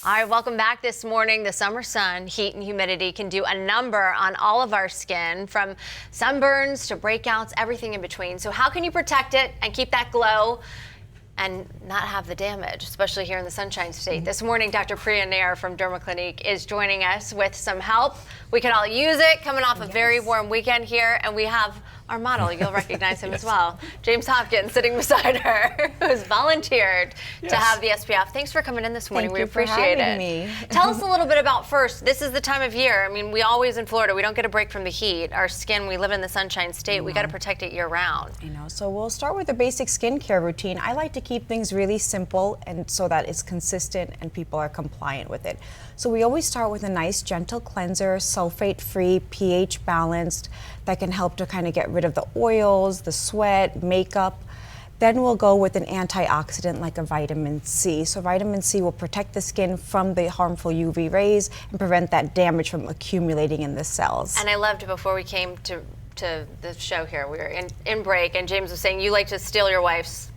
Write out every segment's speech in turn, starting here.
All right, welcome back this morning. The summer sun, heat, and humidity can do a number on all of our skin, from sunburns to breakouts, everything in between. So how can you protect it and keep that glow and not have the damage, especially here in the Sunshine State? This morning, Dr. Priya Nair from Dermaclinique is joining us with some help. We can all use it, coming off a very warm weekend here, and we have our model. You'll recognize him as well. James Hopkins sitting beside her, who's volunteered to have the SPF. Thanks for coming in this morning. We appreciate it. Me. Tell us a little bit about, first, this is the time of year. I mean, we always in Florida, we don't get a break from the heat. Our skin, we live in the Sunshine State. We got to protect it year round. I know. So we'll start with a basic skincare routine. I like to keep things really simple and so that it's consistent and people are compliant with it. So we always start with a nice gentle cleanser, sulfate-free, pH balanced, that can help to kind of get rid of the oils, the sweat, makeup. Then we'll go with an antioxidant like a vitamin C. So vitamin C will protect the skin from the harmful UV rays and prevent that damage from accumulating in the cells. And I loved, before we came to the show here, we were in break, and James was saying you like to steal your wife's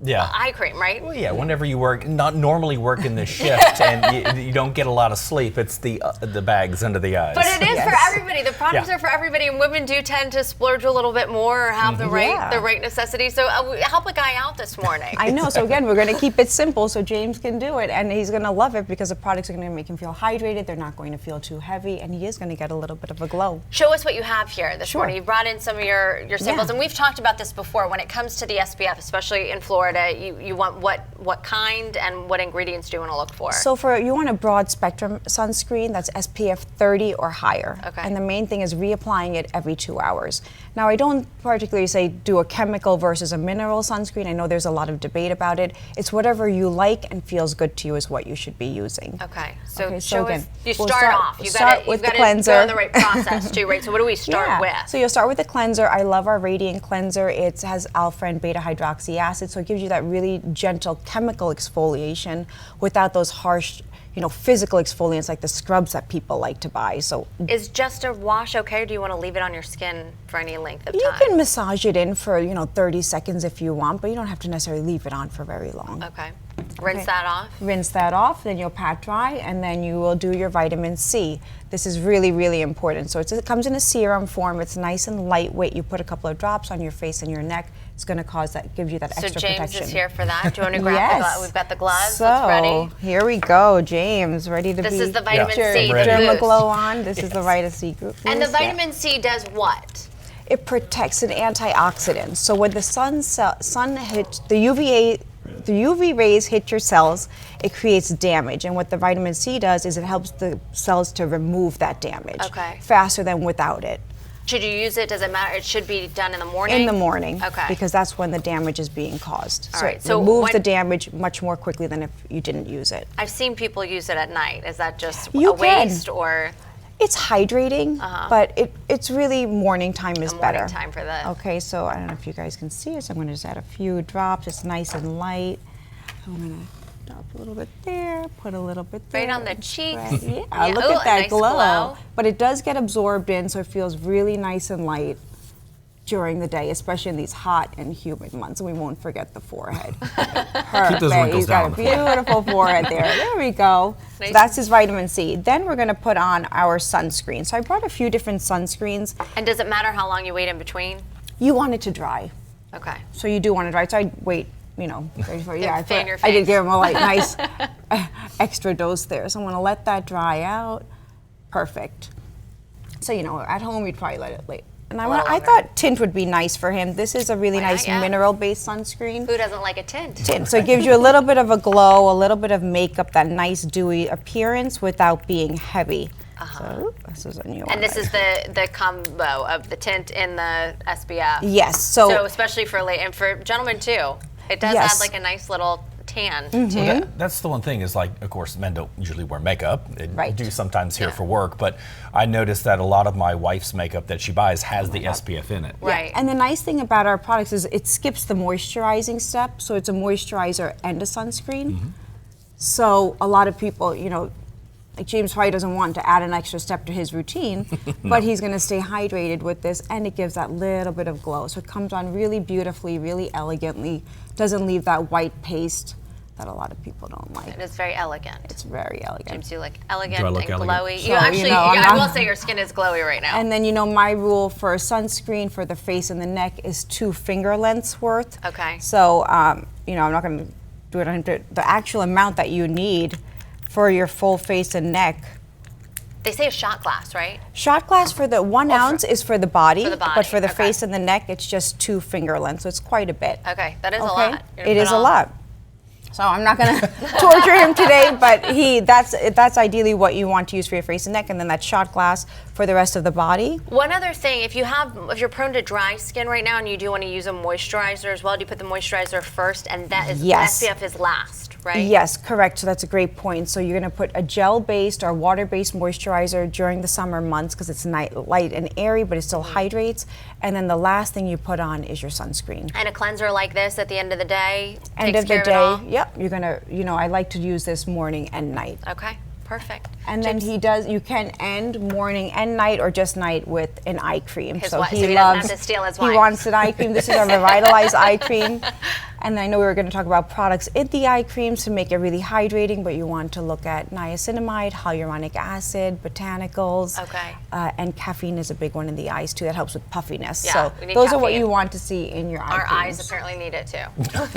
eye cream, right? Well, yeah, whenever you not normally work in this shift and you don't get a lot of sleep, it's the bags under the eyes. But it is for everybody. The products are for everybody, and women do tend to splurge a little bit more or have the right necessity. So help a guy out this morning. I know. So again, we're going to keep it simple so James can do it, and he's going to love it because the products are going to make him feel hydrated. They're not going to feel too heavy, and he is going to get a little bit of a glow. Show us what you have here this morning. You brought in some of your samples, and we've talked about this before. When it comes to the SPF, especially in Florida, you want what kind and what ingredients do you want to look for? So you want a broad spectrum sunscreen that's SPF 30 or higher. Okay. And the main thing is reapplying it every 2 hours. Now, I don't particularly say do a chemical versus a mineral sunscreen. I know there's a lot of debate about it. It's whatever you like and feels good to you is what you should be using. Okay. So again, you start off. You've got to go the right process too, right? So what do we start with? So you'll start with the cleanser. I love our Radiant Cleanser. It has alpha and beta hydroxy acid, so it gives you that really gentle chemical exfoliation without those harsh, physical exfoliants like the scrubs that people like to buy. So is just a wash okay, or do you want to leave it on your skin for any length of time? You can massage it in for 30 seconds if you want, but you don't have to necessarily leave it on for very long. Okay. Rinse that off? Rinse that off, then you'll pat dry, and then you will do your vitamin C. This is really, really important. So it comes in a serum form. It's nice and lightweight. You put a couple of drops on your face and your neck. It's going to give you that extra protection. So James is here for that. Do you want to grab the gloves? We've got the gloves. So Let's ready. Here we go, James, ready to This be. is the vitamin C. Dermaglow on. This is the vitamin C group. And the vitamin C does what? It protects, an antioxidant. So when the sun hits the UV rays hit your cells, it creates damage. And what the vitamin C does is it helps the cells to remove that damage faster than without it. Should you use it? Does it matter? It should be done in the morning? In the morning. Okay. Because that's when the damage is being caused. All right. So it removes the damage much more quickly than if you didn't use it. I've seen people use it at night. Is that just a waste or? It's hydrating, but it's really morning time is better. Morning time for that. Okay, so I don't know if you guys can see it, so I'm going to just add a few drops. It's nice and light. I'm going to drop a little bit there, put a little bit there. Right on the cheeks. Yeah, look at that nice glow. But it does get absorbed in, so it feels really nice and light during the day, especially in these hot and humid months. And we won't forget the forehead. Keep those wrinkles He's got a beautiful forehead there. There we go. Nice. So that's his vitamin C. Then we're going to put on our sunscreen. So I brought a few different sunscreens. And does it matter how long you wait in between? You want it to dry. Okay. So you do want it dry. So I wait, Fan your I face. did give him a nice extra dose there. So I'm going to let that dry out. Perfect. So at home we'd probably let it late. And I thought tint would be nice for him. This is a really nice mineral-based sunscreen. Who doesn't like a tint? So it gives you a little bit of a glow, a little bit of makeup, that nice dewy appearance without being heavy. So this is a new one. And this is the combo of the tint and the SPF. Yes. So especially for late, and for gentlemen too, it does add like a nice little tan to it. That's the one thing is, like, of course, men don't usually wear makeup. They do sometimes here for work, but I noticed that a lot of my wife's makeup that she buys has the SPF in it. Right. And the nice thing about our products is it skips the moisturizing step, so it's a moisturizer and a sunscreen. So a lot of people, like James probably doesn't want to add an extra step to his routine, but he's going to stay hydrated with this, and it gives that little bit of glow. So it comes on really beautifully, really elegantly, doesn't leave that white paste that a lot of people don't like. It is very elegant. It's very elegant. James, you look elegant Do I look and elegant? glowy. So, You actually, you know, I'm I will not- say your skin is glowy right now. And then, you know, my rule for sunscreen for the face and the neck is 2 finger lengths worth. Okay. So, you know, I'm not going to do it on the actual amount that you need for your full face and neck. They say a shot glass, right? Shot glass for the 1 ounce is for the body, For the body, but for the okay. face and the neck, it's just 2 finger lengths. So it's quite a bit. Okay, that is a Okay? lot. You're gonna It put is a all- lot. So I'm not going to torture him today, but that's ideally what you want to use for your face and neck, and then that shot glass for the rest of the body. One other thing, if you're prone to dry skin right now and you do want to use a moisturizer as well, do you put the moisturizer first and that is Yes. SPF is last, right? Yes, correct. So that's a great point. So you're going to put a gel-based or water-based moisturizer during the summer months because it's light and airy, but it still hydrates. And then the last thing you put on is your sunscreen. And a cleanser like this at the end of the day End takes of the care of it all? day, yep. You're gonna, you know, I like to use this morning and night. Okay, perfect. And then you can end morning and night or just night with an eye cream. His so wife- he so he doesn't loves, have to steal his he wife. wants an eye cream. This is our Revitalize eye cream. And I know we were going to talk about products in the eye creams to make it really hydrating, but you want to look at niacinamide, hyaluronic acid, botanicals. Okay. And caffeine is a big one in the eyes too. That helps with puffiness. Yeah, so we need those are what caffeine. you want to see in your eye Our creams. eyes apparently need it too.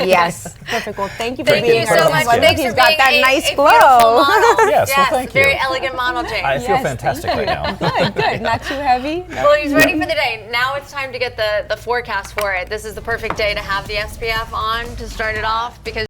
Yes, perfect. Well, thank you for Thank being you here. so much. Look, Thanks He's for got being that a, nice a glow. beautiful model. Yes, well, thank you. Very elegant model, James. I feel Yes, fantastic right now. Good, good. Not too heavy. Well, he's ready for the day. Now it's time to get the forecast for it. This is the perfect day to have the SPF on to start it off because